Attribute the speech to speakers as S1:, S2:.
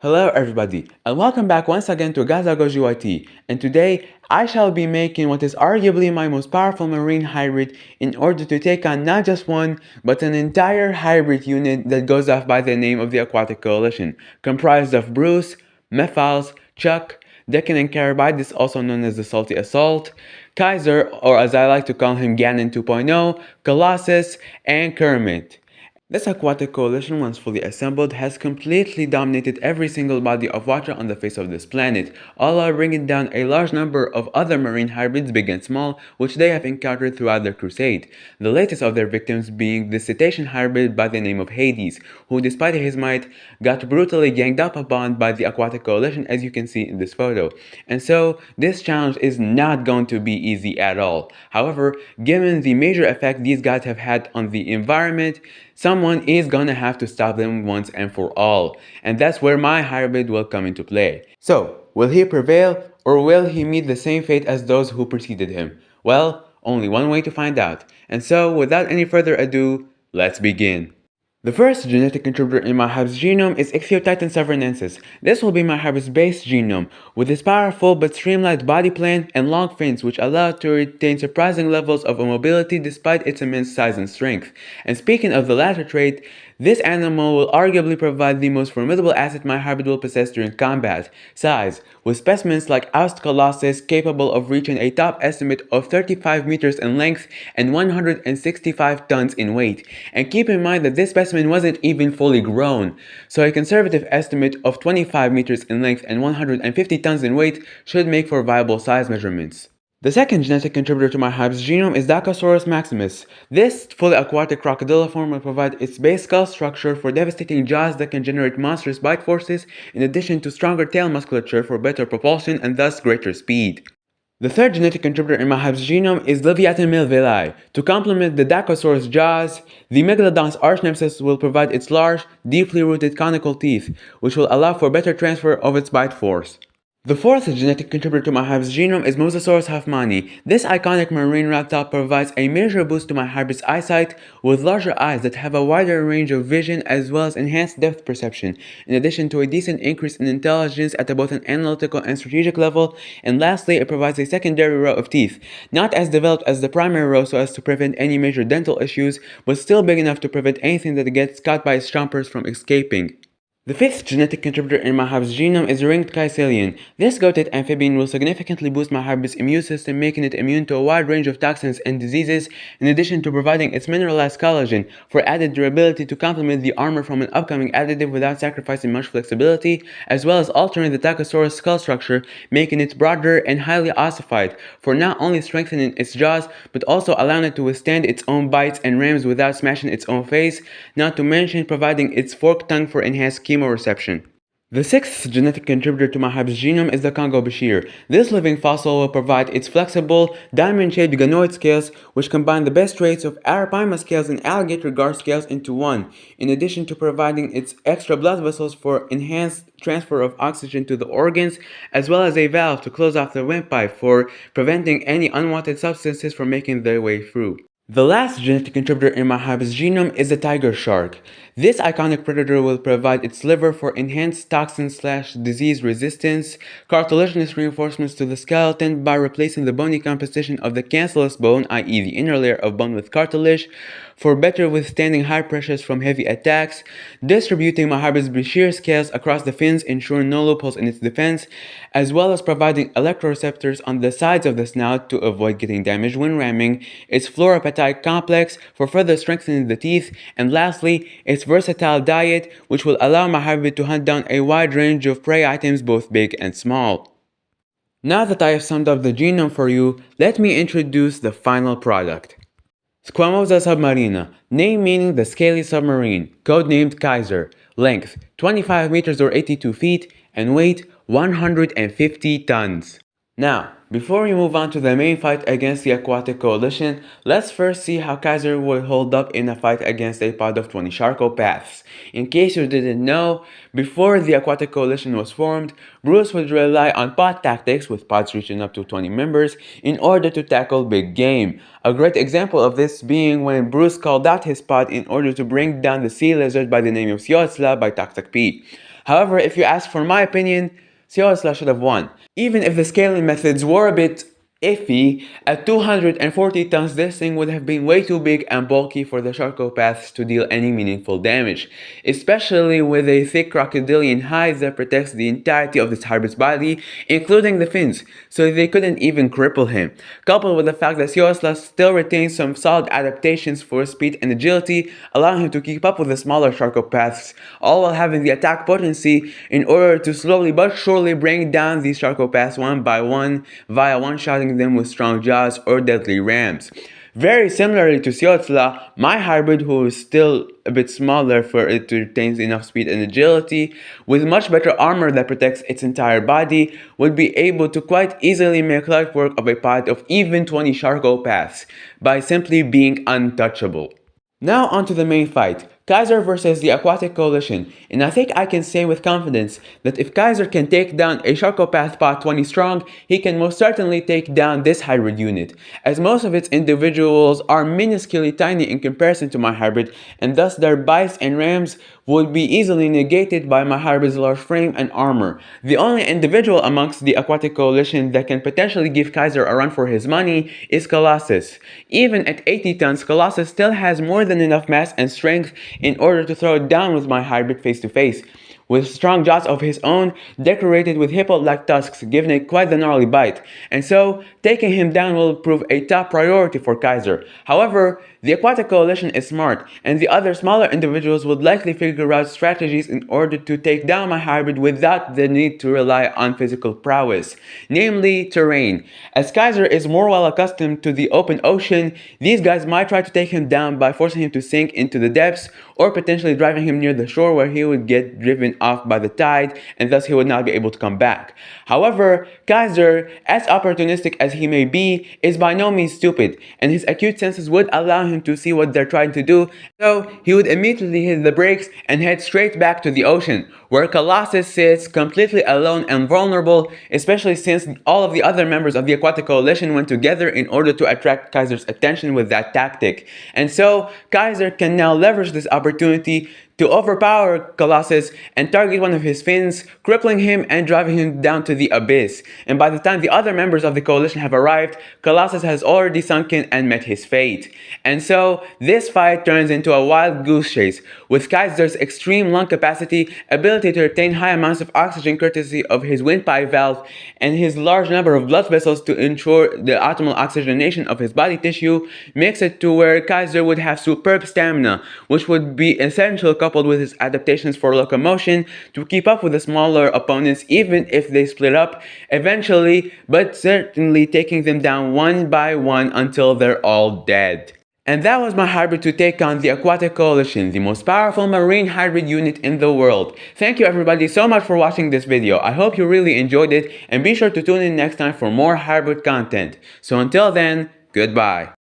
S1: Hello everybody, and welcome back once again to GazaGoJYT, and today I shall be making what is arguably my most powerful marine hybrid in order to take on not just one, but an entire hybrid unit that goes off by the name of the Aquatic Coalition, comprised of Bruce, Methyls, Chuck, Deccan and Carabides, also known as the Salty Assault, Kaiser, or as I like to call him Ganon 2.0, Colossus, and Kermit. This aquatic coalition, once fully assembled, has completely dominated every single body of water on the face of this planet, all while bringing down a large number of other marine hybrids, big and small, which they have encountered throughout their crusade. The latest of their victims being the cetacean hybrid by the name of Hades, who, despite his might, got brutally ganged up upon by the aquatic coalition, as you can see in this photo. And so, this challenge is not going to be easy at all. However, given the major effect these guys have had on the environment, someone is gonna have to stop them once and for all, and that's where my hybrid will come into play. So, will he prevail, or will he meet the same fate as those who preceded him? Well, only one way to find out. And so, without any further ado, let's begin. The first genetic contributor in my hybrid's genome is Ichthyotitan savernensis. This will be my hybrid's base genome, with its powerful but streamlined body plan and long fins which allow it to retain surprising levels of mobility despite its immense size and strength. And speaking of the latter trait, this animal will arguably provide the most formidable asset my hybrid will possess during combat: size, with specimens like Aust Colossus capable of reaching a top estimate of 35 meters in length and 165 tons in weight. And keep in mind that this specimen wasn't even fully grown, so a conservative estimate of 25 meters in length and 150 tons in weight should make for viable size measurements. The second genetic contributor to my hybrid's genome is Dacosaurus maximus. This fully aquatic crocodiliform will provide its base skull structure for devastating jaws that can generate monstrous bite forces, in addition to stronger tail musculature for better propulsion and thus greater speed. The third genetic contributor in my hybrid's genome is Leviathan melvillei. To complement the Dacosaurus jaws, the Megalodon's arch nemesis will provide its large, deeply rooted conical teeth, which will allow for better transfer of its bite force. The fourth genetic contributor to my hybrid's genome is Mosasaurus hoffmanni. This iconic marine reptile provides a major boost to my hybrid's eyesight, with larger eyes that have a wider range of vision as well as enhanced depth perception, in addition to a decent increase in intelligence at both an analytical and strategic level. And lastly, it provides a secondary row of teeth, not as developed as the primary row so as to prevent any major dental issues, but still big enough to prevent anything that gets caught by its chompers from escaping. The fifth genetic contributor in my hybrid's genome is the ringed caecilian. This goated amphibian will significantly boost my hybrid's immune system, making it immune to a wide range of toxins and diseases, in addition to providing its mineralized collagen for added durability to complement the armor from an upcoming additive without sacrificing much flexibility, as well as altering the Tachosaurus skull structure, making it broader and highly ossified, for not only strengthening its jaws, but also allowing it to withstand its own bites and rams without smashing its own face, not to mention providing its forked tongue for enhanced chemoreception. The sixth genetic contributor to my hybrid's genome is the Congo Bashir. This living fossil will provide its flexible, diamond-shaped ganoid scales, which combine the best traits of Arapaima scales and alligator gar scales into one, in addition to providing its extra blood vessels for enhanced transfer of oxygen to the organs, as well as a valve to close off the windpipe for preventing any unwanted substances from making their way through. The last genetic contributor in my hybrid's genome is the tiger shark. This iconic predator will provide its liver for enhanced toxin/disease resistance, cartilaginous reinforcements to the skeleton by replacing the bony composition of the cancellous bone, i.e. the inner layer of bone with cartilage, for better withstanding high pressures from heavy attacks, distributing my hybrid's Bashir scales across the fins, ensuring no loopholes in its defense, as well as providing electroreceptors on the sides of the snout to avoid getting damaged when ramming, its fluoropatite complex for further strengthening the teeth, and lastly, its versatile diet, which will allow my hybrid to hunt down a wide range of prey items both big and small. Now that I have summed up the genome for you, let me introduce the final product. Squamosa submarina, name meaning the scaly submarine, codenamed Kaiser, length 25 meters or 82 feet, and weight 150 tons. Now, before we move on to the main fight against the Aquatic Coalition, let's first see how Kaiser will hold up in a fight against a pod of 20 Sharkopaths. In case you didn't know, before the Aquatic Coalition was formed, Bruce would rely on pod tactics, with pods reaching up to 20 members, in order to tackle big game. A great example of this being when Bruce called out his pod in order to bring down the sea lizard by the name of Siotsla by Toxic P. However, if you ask for my opinion, Siosla should have won. Even if the scaling methods were a bit iffy, at 240 tons this thing would have been way too big and bulky for the Sharkopaths to deal any meaningful damage, especially with a thick crocodilian hide that protects the entirety of this hybrid's body, including the fins, so they couldn't even cripple him. Coupled with the fact that Siosla still retains some solid adaptations for speed and agility, allowing him to keep up with the smaller Sharkopaths, all while having the attack potency in order to slowly but surely bring down these Sharkopaths one by one via one-shotting them with strong jaws or deadly rams. Very similarly to Siotla, my hybrid, who is still a bit smaller for it to retain enough speed and agility, with much better armor that protects its entire body, would be able to quite easily make light work of a pod of even 20 Sharkopaths by simply being untouchable. Now onto the main fight, Kaiser versus the Aquatic Coalition, and I think I can say with confidence that if Kaiser can take down a Sharkopath pod 20 strong, he can most certainly take down this hybrid unit, as most of its individuals are minusculely tiny in comparison to my hybrid, and thus their bites and rams would be easily negated by my hybrid's large frame and armor. The only individual amongst the Aquatic Coalition that can potentially give Kaiser a run for his money is Colossus. Even at 80 tons, Colossus still has more than enough mass and strength in order to throw it down with my hybrid face to face, with strong jaws of his own decorated with hippo-like tusks giving it quite the gnarly bite, and so taking him down will prove a top priority for Kaiser. However, the Aquatic Coalition is smart, and the other smaller individuals would likely figure out strategies in order to take down my hybrid without the need to rely on physical prowess, namely terrain. As Kaiser is more well accustomed to the open ocean, these guys might try to take him down by forcing him to sink into the depths or potentially driving him near the shore where he would get driven off by the tide and thus he would not be able to come back. However, Kaiser, as opportunistic as he may be, is by no means stupid, and his acute senses would allow him to see what they're trying to do, so he would immediately hit the brakes and head straight back to the ocean, where Colossus sits completely alone and vulnerable, especially since all of the other members of the Aquatic Coalition went together in order to attract Kaiser's attention with that tactic. And so, Kaiser can now leverage this opportunity to overpower Colossus and target one of his fins, crippling him and driving him down to the abyss. And by the time the other members of the coalition have arrived, Colossus has already sunken and met his fate. And so, this fight turns into a wild goose chase, with Kaiser's extreme lung capacity, ability to retain high amounts of oxygen courtesy of his windpipe valve, and his large number of blood vessels to ensure the optimal oxygenation of his body tissue, makes it to where Kaiser would have superb stamina, which would be essential coupled with his adaptations for locomotion to keep up with the smaller opponents even if they split up eventually, but certainly taking them down one by one until they're all dead. And that was my hybrid to take on the Aquatic Coalition, the most powerful marine hybrid unit in the world. Thank you everybody so much for watching this video. I hope you really enjoyed it, and be sure to tune in next time for more hybrid content. So until then, goodbye.